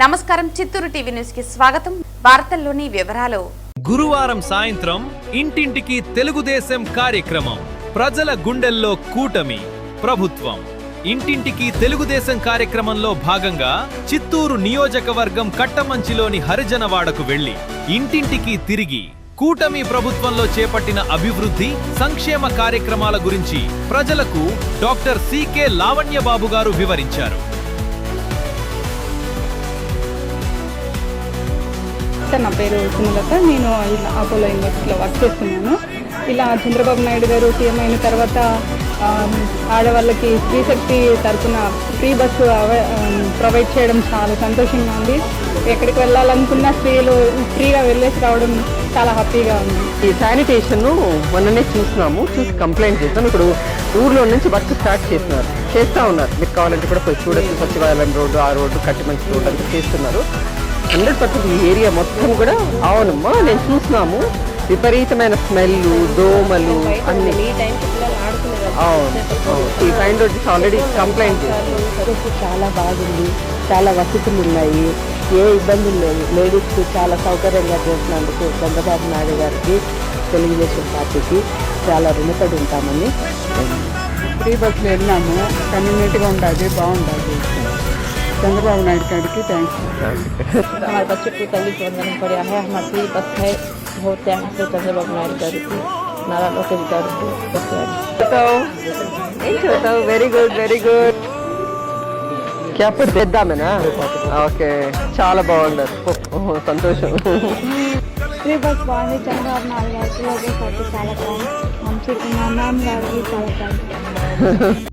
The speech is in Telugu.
నమస్కారం, చిత్తూరు టీవీ న్యూస్ కి స్వాగతం. వార్తల్లోని వివరాలు. గురువారం సాయంత్రం ఇంటింటికి తెలుగుదేశం కార్యక్రమం. ప్రజల గుండెల్లో కూటమి ప్రభుత్వం. ఇంటింటికి తెలుగుదేశం కార్యక్రమంలో భాగంగా చిత్తూరు నియోజకవర్గం కట్టమంచిలోని హరిజనవాడకు వెళ్లి ఇంటింటికి తిరిగి కూటమి ప్రభుత్వంలో చేపట్టిన అభివృద్ధి సంక్షేమ కార్యక్రమాల గురించి ప్రజలకు డాక్టర్ సికే లావణ్యబాబు గారు వివరించారు. నా పేరు సుమలత. నేను ఇలా అపోలో యూనివర్సిటీలో వర్క్ చేస్తున్నాను. ఇలా చంద్రబాబు నాయుడు గారు సీఎం అయిన తర్వాత ఆడవాళ్ళకి స్త్రీశక్తి తరఫున ఫ్రీ బస్సు ప్రొవైడ్ చేయడం చాలా సంతోషంగా ఉంది. ఎక్కడికి వెళ్ళాలనుకున్న స్త్రీలు ఫ్రీగా వెళ్ళేసి రావడం చాలా హ్యాపీగా ఉంది. ఈ శానిటేషన్ మొన్ననే చూసి కంప్లైంట్ చేస్తాం. ఇప్పుడు ఊర్లో నుంచి వర్క్ స్టార్ట్ చేస్తూ ఉన్నారు. మీరు కావాలంటే కూడా పోయి చూడొచ్చు. సచివాలయం రోడ్డు, ఆ రోడ్డు, కట్టిమంచి రోడ్డు అంతా చేస్తున్నారు. 100% ఈ ఏరియా మొత్తం కూడా అవునమ్మా, నేను చూసినాము. విపరీతమైన స్మెల్, దోమలు అన్ని. అవును, ఈ ఫైన్ రోడ్ ఆల్రెడీ కంప్లైంట్ చాలా బాగుంది. చాలా వసతులు ఉన్నాయి, ఏ ఇబ్బందులు లేవు. లేడీస్కి చాలా సౌకర్యంగా చేసినందుకు చంద్రబాబు నాయుడు గారికి, తెలుగుదేశం పార్టీకి చాలా రుణపడి ఉంటామని. ఫ్రీ బస్సులో వెళ్ళినాము, కన్వీనియంట్గా ఉండాలి, బాగుండాలి. चंद्रबाबु नायडू गारी की थैंक्स। हमारे बच्चे को तकलीफ वंदन पड़ा है, हमारी फ्री बस है, बहुत थैंक्स है चंद्रबाबु नायडू गारी की, नारा लोकेश गारी की। बताओ, वेरी गुड वेरी गुड. क्या पर देदा में ना ओके, చాలా బాగుంది, సంతోషం. ఫ్రీ బస్ బాగుంది. చంద్రబాబు నాయుడు గారికి చాలా థ్యాంక్స్. మంచి మ్యామ్ గారికి చాలా థ్యాంక్స్.